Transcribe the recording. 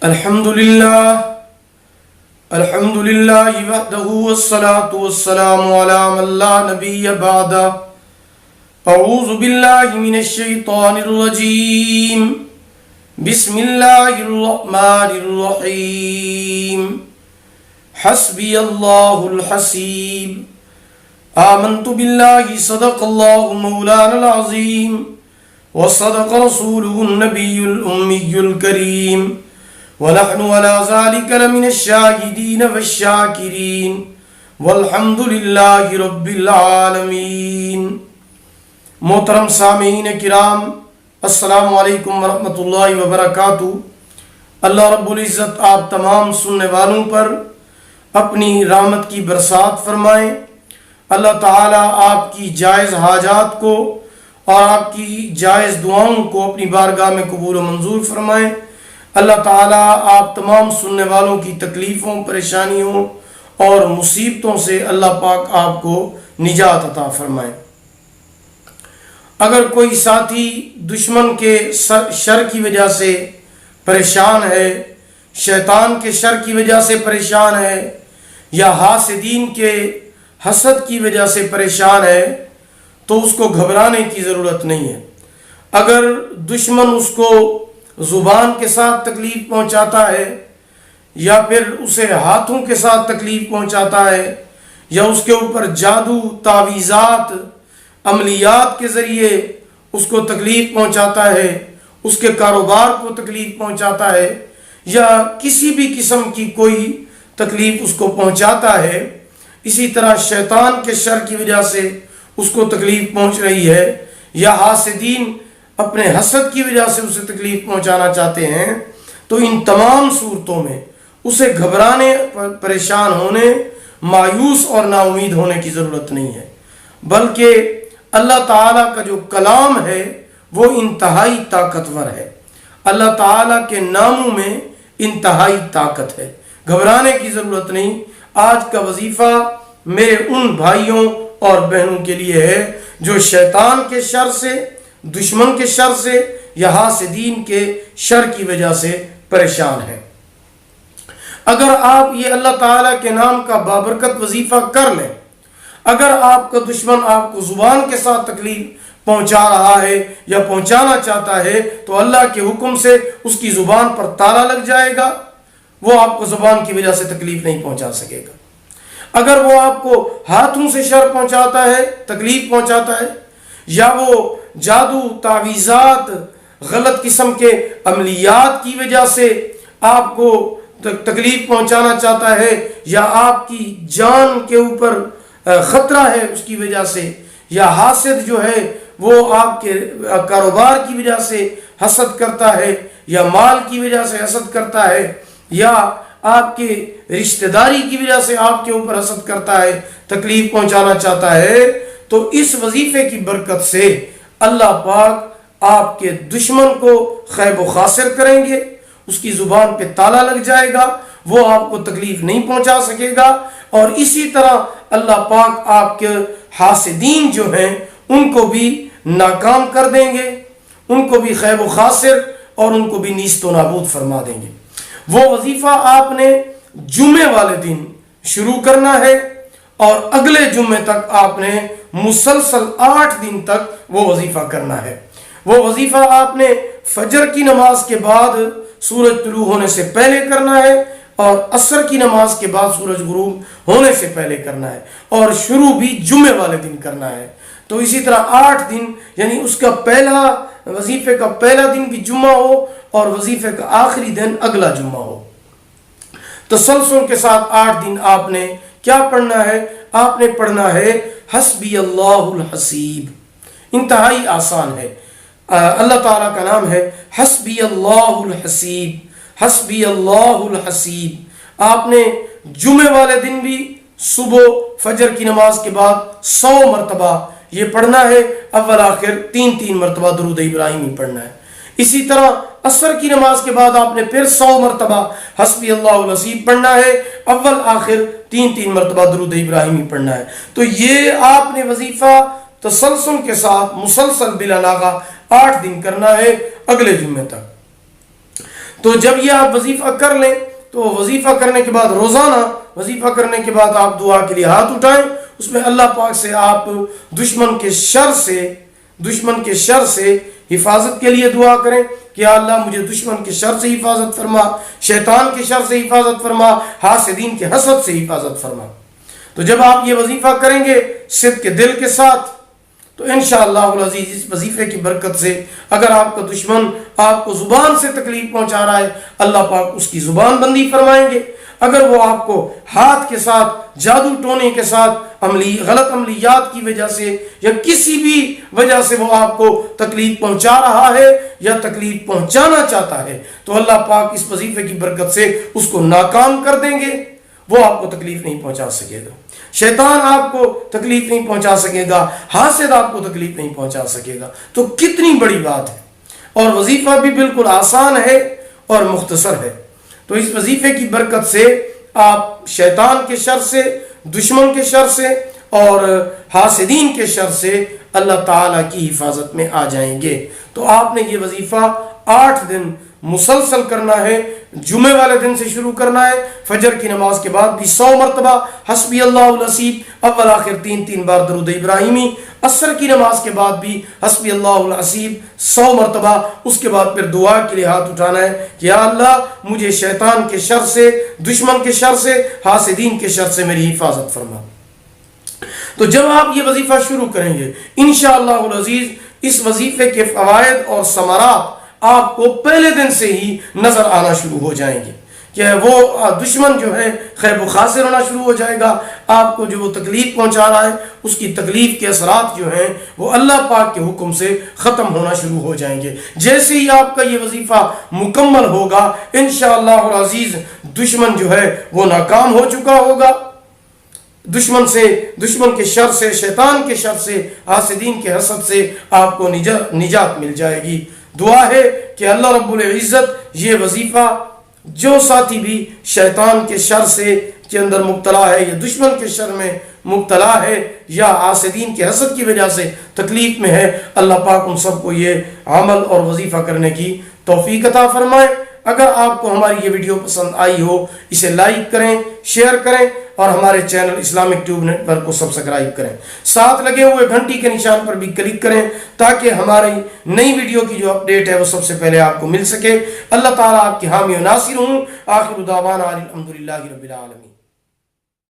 الحمد للہ وحدہ والصلاة والسلام علی من لا نبی بعدہ. اعوذ باللہ من الشیطان الرجیم. بسم اللہ الرحمن الرحیم. حسبی اللہ الحسیب. آمنت باللہ صدق اللہ مولانا العظیم وصدق رسولہ النبی الأمی الکریم ونحن على ذلك لمن الشاهدين والشاكرين والحمد لله رب العالمين. محترم سامعین کرام، السلام علیکم ورحمۃ اللہ وبرکاتہ. اللہ رب العزت آپ تمام سننے والوں پر اپنی رحمت کی برسات فرمائیں. اللہ تعالیٰ آپ کی جائز حاجات کو اور آپ کی جائز دعاؤں کو اپنی بارگاہ میں قبول و منظور فرمائیں. اللہ تعالیٰ آپ تمام سننے والوں کی تکلیفوں، پریشانیوں اور مصیبتوں سے اللہ پاک آپ کو نجات عطا فرمائے. اگر کوئی ساتھی دشمن کے شر کی وجہ سے پریشان ہے، شیطان کے شر کی وجہ سے پریشان ہے، یا حاسدین کے حسد کی وجہ سے پریشان ہے، تو اس کو گھبرانے کی ضرورت نہیں ہے. اگر دشمن اس کو زبان کے ساتھ تکلیف پہنچاتا ہے، یا پھر اسے ہاتھوں کے ساتھ تکلیف پہنچاتا ہے، یا اس کے اوپر جادو، تعویذات، عملیات کے ذریعے اس کو تکلیف پہنچاتا ہے، اس کے کاروبار کو تکلیف پہنچاتا ہے، یا کسی بھی قسم کی کوئی تکلیف اس کو پہنچاتا ہے، اسی طرح شیطان کے شر کی وجہ سے اس کو تکلیف پہنچ رہی ہے، یا حاسدین اپنے حسد کی وجہ سے اسے تکلیف پہنچانا چاہتے ہیں، تو ان تمام صورتوں میں اسے گھبرانے، پریشان ہونے، مایوس اور نا امید ہونے کی ضرورت نہیں ہے. بلکہ اللہ تعالیٰ کا جو کلام ہے وہ انتہائی طاقتور ہے. اللہ تعالیٰ کے ناموں میں انتہائی طاقت ہے. گھبرانے کی ضرورت نہیں. آج کا وظیفہ میرے ان بھائیوں اور بہنوں کے لیے ہے جو شیطان کے شر سے، دشمن کے شر سے یا حاسدین کے شر کی وجہ سے پریشان ہے. اگر آپ یہ اللہ تعالیٰ کے نام کا بابرکت وظیفہ کر لیں، اگر آپ کا دشمن آپ کو زبان کے ساتھ تکلیف پہنچا رہا ہے یا پہنچانا چاہتا ہے، تو اللہ کے حکم سے اس کی زبان پر تالا لگ جائے گا. وہ آپ کو زبان کی وجہ سے تکلیف نہیں پہنچا سکے گا. اگر وہ آپ کو ہاتھوں سے شر پہنچاتا ہے، تکلیف پہنچاتا ہے، یا وہ جادو، تعویذات، غلط قسم کے عملیات کی وجہ سے آپ کو تکلیف پہنچانا چاہتا ہے، یا آپ کی جان کے اوپر خطرہ ہے اس کی وجہ سے، یا حاسد جو ہے وہ آپ کے کاروبار کی وجہ سے حسد کرتا ہے، یا مال کی وجہ سے حسد کرتا ہے، یا آپ کے رشتہ داری کی وجہ سے آپ کے اوپر حسد کرتا ہے، تکلیف پہنچانا چاہتا ہے، تو اس وظیفے کی برکت سے اللہ پاک آپ کے دشمن کو خیب و خاسر کریں گے. اس کی زبان پہ تالا لگ جائے گا، وہ آپ کو تکلیف نہیں پہنچا سکے گا. اور اسی طرح اللہ پاک آپ کے حاسدین جو ہیں ان کو بھی ناکام کر دیں گے، ان کو بھی خیب و خاسر اور ان کو بھی نیست و نابود فرما دیں گے. وہ وظیفہ آپ نے جمعے والے دن شروع کرنا ہے، اور اگلے جمعے تک آپ نے مسلسل 8 دن تک وہ وظیفہ کرنا ہے. وہ وظیفہ آپ نے فجر کی نماز کے بعد سورج طلوع ہونے سے پہلے کرنا ہے، اور عصر کی نماز کے بعد سورج غروب ہونے سے پہلے کرنا ہے، اور شروع بھی جمعے والے دن کرنا ہے. تو اسی طرح 8 دن، یعنی اس کا پہلا وظیفے کا پہلا دن بھی جمعہ ہو اور وظیفے کا آخری دن اگلا جمعہ ہو. تسلسل کے ساتھ 8 دن آپ نے کیا پڑھنا ہے؟ آپ نے پڑھنا ہے حسبی اللہ الحسیب. انتہائی آسان ہے. اللہ تعالیٰ کا نام ہے حسبی اللہ الحسیب، حسبی اللہ الحسیب. آپ نے جمعے والے دن بھی صبح فجر کی نماز کے بعد 100 مرتبہ یہ پڑھنا ہے. اول آخر 3 مرتبہ درود ابراہیمی پڑھنا ہے. اسی طرح عصر کی نماز کے بعد آپ نے پھر 100 مرتبہ حسبی اللہ الحسیب پڑھنا ہے. اول آخر 3 مرتبہ درود ابراہیمی پڑھنا ہے. تو یہ آپ نے وظیفہ تسلسل کے ساتھ مسلسل بلا ناغہ 8 دن کرنا ہے اگلے جمعے تک. تو جب یہ آپ وظیفہ کر لیں تو وظیفہ کرنے کے بعد روزانہ وظیفہ کرنے کے بعد آپ دعا کے لیے ہاتھ اٹھائیں، اس میں اللہ پاک سے آپ دشمن کے شر سے حفاظت کے لیے دعا کریں کہ یا اللہ مجھے دشمن کے شر سے حفاظت فرما، شیطان کے شر سے حفاظت فرما، حاسدین کے حسد سے حفاظت فرما۔ تو جب آپ یہ وظیفہ کریں گے صدق کے دل کے ساتھ تو انشاءاللہ العزیز اس وظیفے کی برکت سے اگر آپ کا دشمن آپ کو زبان سے تکلیف پہنچا رہا ہے، اللہ پاک اس کی زبان بندی فرمائیں گے۔ اگر وہ آپ کو ہاتھ کے ساتھ جادو ٹونے کے ساتھ غلط عملیات کی وجہ سے یا کسی بھی وجہ سے وہ آپ کو تکلیف پہنچا رہا ہے یا تکلیف پہنچانا چاہتا ہے تو اللہ پاک اس وظیفے کی برکت سے اس کو ناکام کر دیں گے، وہ آپ کو تکلیف نہیں پہنچا سکے گا، شیطان آپ کو تکلیف نہیں پہنچا سکے گا، حاسد آپ کو تکلیف نہیں پہنچا سکے گا۔ تو کتنی بڑی بات ہے، اور وظیفہ بھی بالکل آسان ہے اور مختصر ہے۔ تو اس وظیفے کی برکت سے آپ شیطان کے شر سے، دشمن کے شر سے اور حاسدین کے شر سے اللہ تعالیٰ کی حفاظت میں آ جائیں گے۔ تو آپ نے یہ وظیفہ 8 دن مسلسل کرنا ہے، جمعے والے دن سے شروع کرنا ہے، فجر کی نماز کے بعد بھی 100 مرتبہ حسبی اللہ الحسیب اول آخر 3 بار درود ابراہیمی، عصر کی نماز کے بعد بھی حسبی اللہ الحسیب 100 مرتبہ، اس کے بعد پھر دعا کے لیے ہاتھ اٹھانا ہے کہ یا اللہ مجھے شیطان کے شر سے، دشمن کے شر سے، حاسدین کے شر سے میری حفاظت فرما۔ تو جب آپ یہ وظیفہ شروع کریں گے انشاءاللہ العزیز اس وظیفے کے فوائد اور ثمرات آپ کو پہلے دن سے ہی نظر آنا شروع ہو جائیں گے کہ وہ دشمن جو ہے خیب و خاسر ہونا شروع ہو جائے گا، آپ کو جو وہ تکلیف پہنچا رہا ہے اس کی تکلیف کے اثرات جو ہیں وہ اللہ پاک کے حکم سے ختم ہونا شروع ہو جائیں گے۔ جیسے ہی آپ کا یہ وظیفہ مکمل ہوگا انشاءاللہ العزیز دشمن جو ہے وہ ناکام ہو چکا ہوگا، دشمن کے شر سے، شیطان کے شر سے، حاسدین کے حسد سے آپ کو نجات مل جائے گی۔ دعا ہے کہ اللہ رب العزت یہ وظیفہ جو ساتھی بھی شیطان کے شر سے کے اندر مبتلا ہے یا دشمن کے شر میں مبتلا ہے یا حاسدین کے حسد کی وجہ سے تکلیف میں ہے، اللہ پاک ان سب کو یہ عمل اور وظیفہ کرنے کی توفیق عطا فرمائے۔ اگر آپ کو ہماری یہ ویڈیو پسند آئی ہو اسے لائک کریں، شیئر کریں اور ہمارے channel Islamic tube network کو سبسکرائب کریں، ساتھ لگے ہوئے گھنٹی کے نشان پر بھی کلک کریں تاکہ ہماری نئی ویڈیو کی جو اپڈیٹ ہے وہ سب سے پہلے آپ کو مل سکے۔ اللہ تعالیٰ آپ کی حامی و ناصر ہوں۔ آخر دعوانا الحمدللہ رب العالمین۔